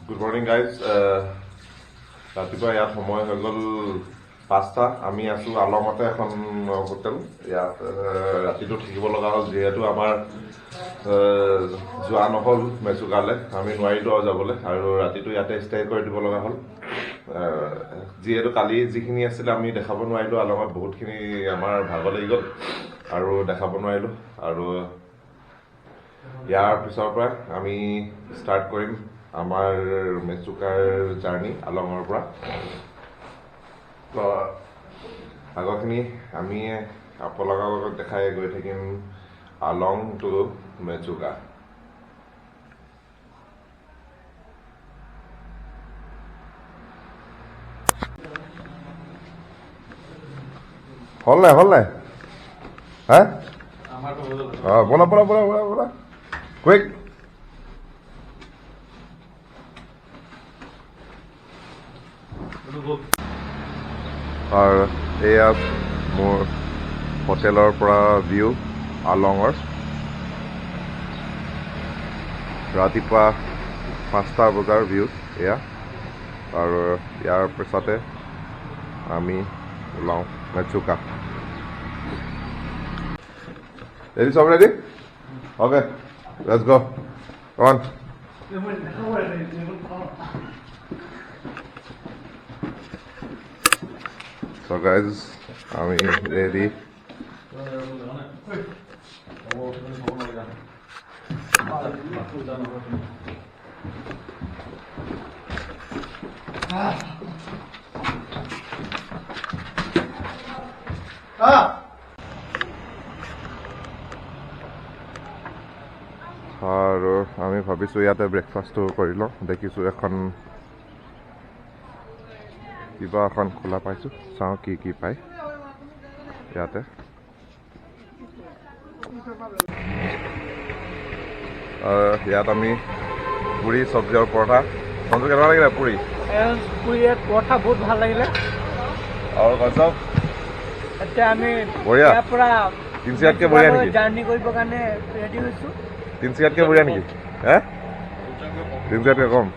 Good morning, guys. ৰাতিপুৱা ইয়াত সময় হৈ গ'ল 5টা। আমি আছো আলমতে এখন হোটেল। ইয়াত ৰাতিটো থাকিব লগা হ'ল যিহেতু আমাৰ যোৱা নহ'ল মেচুকালে। আমি নোৱাৰিলো যাবলৈ আৰু ৰাতিটো ইয়াতে ষ্টে কৰি দিব লগা হ'ল। যিহেতু কালি যিখিনি আছিলে আমি দেখাব নোৱাৰিলো আলমত বহুতখিনি আমাৰ ভাগৰ লাগি গ'ল আৰু দেখাব নোৱাৰিলো আৰু ইয়াৰ পিছৰ পৰা আমি ষ্টাৰ্ট কৰিম আমাৰ মেচুকাৰ জাৰ্ণি আলঙৰ পৰা। আগৰখিনি আমি আপোনালোকৰ লগত দেখাই গৈ থাকিম আলং টু মেচুকা। হ'ল নাই হা বলা কুইক। আৰু এয়া মোৰ হোটেলৰ পৰা ভিউ আলঙৰ। ৰাতিপুৱা 5টা বজাৰ ভিউ এয়া আৰু ইয়াৰ পিছতে আমি ওলাওঁ Mechuka. Ready, so ready? Okay, let's go. Come on. So guys, I'm ready. আৰু আমি ভাবিছোঁ ইয়াতে ব্ৰেকফাষ্টটো কৰি লওঁ। দেখিছোঁ এখন কিবা এখন খোলা পাইছোঁ, চাওঁ কি পায় ইয়াতে। ইয়াত আমি পুৰি চব্জি আৰু পৰঠা। সঞ্জু কেনেকুৱা লাগিলে পুৰি? পৰঠা বহুত ভাল লাগিলে। আৰু কচব এতিয়া আমি বঢ়িয়া। ইয়াৰ পৰা তিনচিয়াতকৈ বঢ়িয়া নেকি? জাৰ্ণি কৰিবৰ কাৰণে ৰেডি হৈছোঁ। তিনচিয়াতকৈ বঢ়িয়া নেকি? তিনচিয়াতকৈ কম?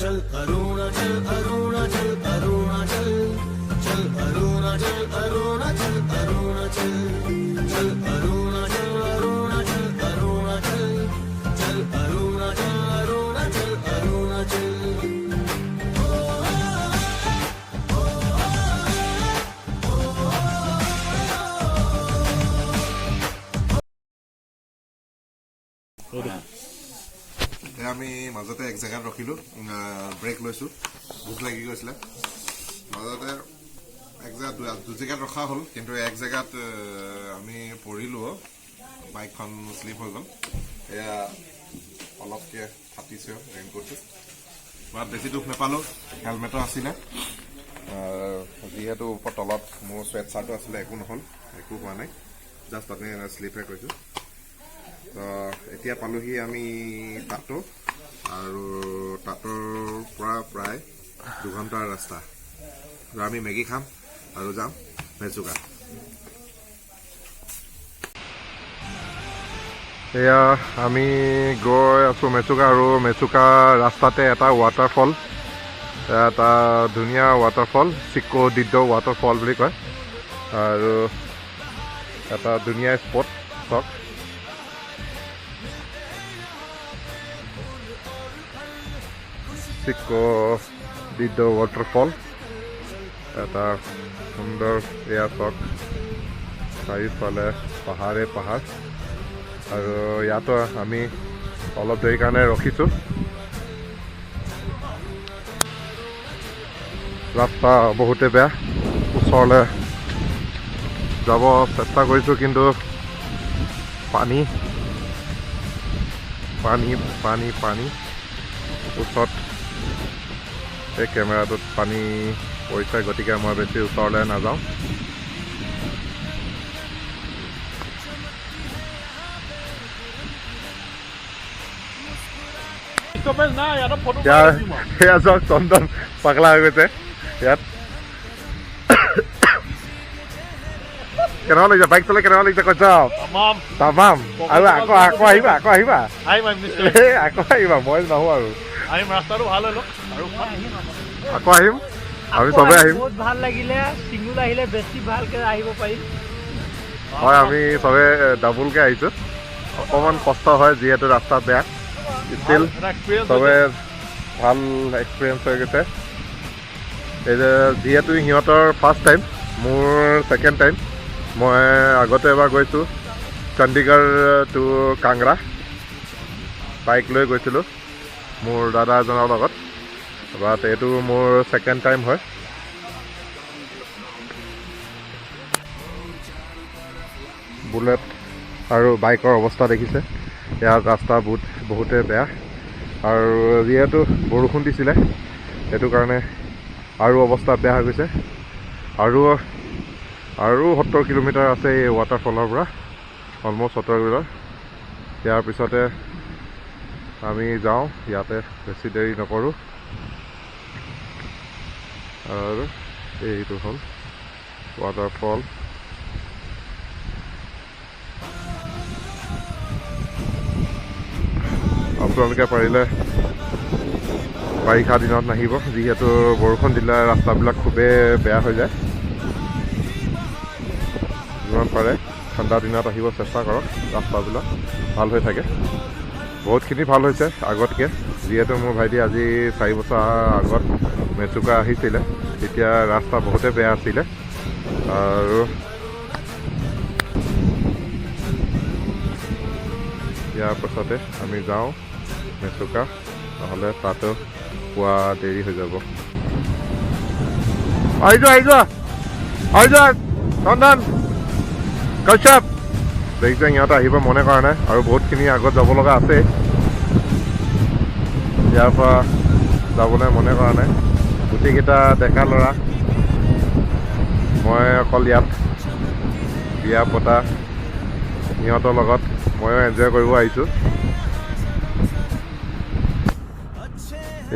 चल अरुणाचल अरुणाचल अरुणाचल चल अरुणाचल अरुणाचल अरुणाचल चल अरुणाचल अरुणाचल अरुणाचल चल अरुणाचल अरुणाचल अरुणाचल আমি মাজতে এক জেগাত ৰখিলোঁ, ব্ৰেক লৈছোঁ, ভোক লাগি গৈছিলে। মাজতে এক জেগাত দুজেগাত ৰখা হ'ল, কিন্তু এক জেগাত আমি পৰিলোঁ, বাইকখন শ্লিপ হৈ গ'ল। এয়া অলপকৈ ফাটিছে ৰেইনকোটটো। বাট বেছি দুখ নাপালোঁ, হেলমেটো আছিলে। যিহেতু ওপৰ তলত মোৰ চুৱেট চাৰ্টো আছিলে, একো নহ'ল, একো হোৱা নাই, জাষ্ট আমি শ্লিপহে কৰিছোঁ। তো এতিয়া পালোহি আমি টাটো, আৰু টাটোৰ পৰা প্ৰায় 2 ঘণ্টাৰ ৰাস্তা। আৰু আমি মেগী খাম আৰু যাম মেচুকা। এয়া আমি গৈ আছোঁ মেচুকা, আৰু মেচুকা ৰাস্তাতে এটা ৱাটাৰফল, এটা ধুনীয়া ৱাটাৰফল, চিকো ডিডো ৱাটাৰফল বুলি কয়। আৰু এটা ধুনীয়া স্পট চাওক। Siko Dido Waterfall, এটা সুন্দৰ এয়া চাওক, চাৰিওফালে পাহাৰে পাহাৰ। আৰু ইয়াতো আমি অলপ দেৰি কাৰণে ৰখিছোঁ। ৰাস্তা বহুতে বেয়া, ওচৰলৈ যাব চেষ্টা কৰিছোঁ, কিন্তু পানী পানী পানী পানী ওচৰত এই কেমেৰাটোত পানী পৰিছে, গতিকে মই বেছি ওচৰলৈ নাযাওঁ। সেয়া চাওক চন্দন পাগলা হৈ গৈছে ইয়াত কেনেকুৱা লাগিছে বাইক চলাই কেনেকুৱা লাগিছে কৈছ তামাম আৰু আকৌ আহিবা আকৌ আহিবা মই নাহো আৰু আকৌ আহিম আমি চবে আহিম বহুত ভাল লাগিলে চিংগুল আহিলে বেছি ভালকে আহিব পাৰিম হয় আমি চবে ডাবুলকে আহিছো অকণমান কষ্ট হয় যিহেতু ৰাস্তা বেয়া ষ্টিল চবে ভাল এক্সপিৰিয়েঞ্চ হৈ গৈছে এই যে যিহেতু সিহঁতৰ ফাৰ্ষ্ট টাইম মোৰ ছেকেণ্ড টাইম মই আগতে এবাৰ গৈছোঁ চণ্ডীগড় টু কাংৰা বাইক লৈ গৈছিলোঁ মোৰ দাদা এজনৰ লগত বাট এইটো মোৰ ছেকেণ্ড টাইম হয় বুলেট আৰু বাইকৰ অৱস্থা দেখিছে ইয়াৰ ৰাস্তা বহুতে বেয়া আৰু যিহেতু বৰষুণ দিছিলে সেইটো কাৰণে আৰু অৱস্থা বেয়া হৈ গৈছে আৰু 70 কিলোমিটাৰ আছে এই ৱাটাৰফলৰ পৰা অলমষ্ট 70 কিলোমিটাৰ ইয়াৰ পিছতে আমি যাওঁ ইয়াতে বেছি দেৰি নকৰোঁ আৰু এইটো হ'ল ৱাটাৰফল আপোনালোকে পাৰিলে বাৰিষা দিনত নাহিব যিহেতু বৰষুণ দিলে ৰাস্তাবিলাক খুবেই বেয়া হৈ যায় যিমান পাৰে ঠাণ্ডা দিনত আহিব চেষ্টা কৰক ৰাস্তাবিলাক ভাল হৈ থাকে বহুতখিনি ভাল হৈছে আগতকৈ যিহেতু মোৰ ভাইটি আজি 4 বছৰ আগত মেচুকা আহিছিলে তেতিয়া ৰাস্তা বহুতে বেয়া আছিলে আৰু ইয়াৰ পাছতে আমি যাওঁ মেচুকা নহ'লে তাতো পোৱা দেৰি হৈ যাব আহি যোৱা চন্দন কশ্যপ দেখিছে সিহঁতে আহিব মনে কৰা নাই আৰু বহুতখিনি আগত যাব লগা আছে ইয়াৰ পৰা যাবলৈ মনে কৰা নাই গোটেইকেইটা ডেকা ল'ৰা মই অকল ইয়াত বিয়া পতা সিহঁতৰ লগত ময়ো এনজয় কৰিব আহিছোঁ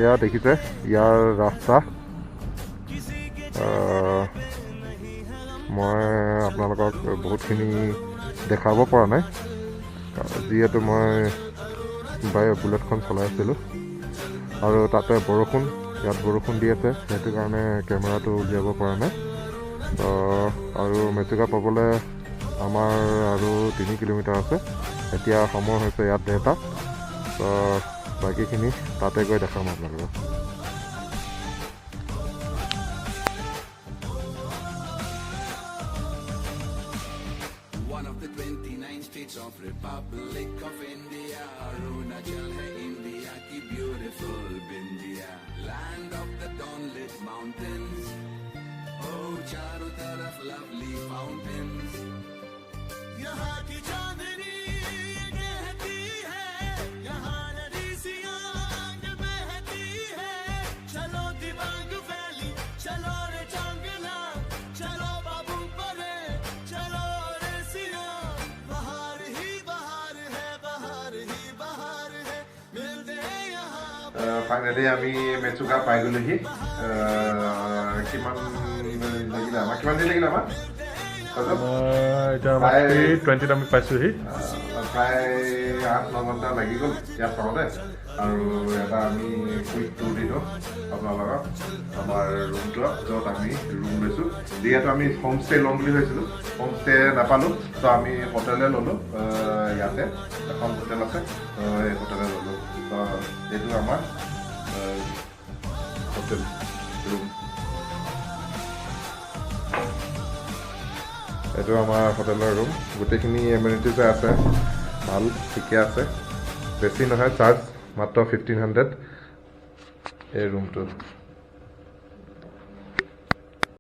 এয়া দেখিছে ইয়াৰ ৰাস্তা মই আপোনালোকক বহুতখিনি দেখাব পৰা নাই যিহেতু মই বুলেটখন চলাই আছিলোঁ আৰু তাতে ইয়াত বৰষুণ দি আছে সেইটো কাৰণে কেমেৰাটো উলিয়াব পৰা নাই আৰু মেচুকা পাবলৈ আমাৰ আৰু 3 কিলোমিটাৰ আছে এতিয়া সময় হৈছে ইয়াত 1:30 বাকীখিনি তাতে গৈ দেখাম আপোনালোকক One of the 29 states of Republic of India, Arunachal hai India ki beautiful Bindia, land of the dawn-lit mountains. Oh, charo taraf lovely fountains. Yahan ki chandni कहती है, yahan नदी सी आग बहती है. चलो दिबांग वैली, चलो रे चांगला, चलो बाबू परे, चलो रे सिया. बहार ही बहार है, बहार ही बहार है, मिलते हैं यहाँ. ফাইনেলি আমি মেচুকা পাই গ'লোহি কিমান দিন লাগিলে আমাৰ এতিয়া 20 আমি পাইছোঁহি প্ৰায় 8-9 ঘণ্টা লাগি গ'ল ইয়াত পাওঁতে আৰু এটা আমি কুইক টুৰ দিলোঁ আপোনালোকক আমাৰ ৰুমটোত য'ত আমি ৰুম লৈছোঁ যিহেতু আমি হোমষ্টে ল'ম বুলি ভাবিছিলোঁ হোমষ্টে নাপালোঁ ত' আমি হোটেলে ল'লোঁ ইয়াতে এখন হোটেল আছে এই হোটেলে ল'লোঁ ত' এইটো আমাৰ হোটেল ৰুম এইটো আমাৰ হোটেলৰ ৰুম গোটেইখিনি এমিনিটিজে আছে ভাল ঠিকে আছে বেছি নহয় চাৰ্জ মাত্ৰ 1500 এই ৰুমটো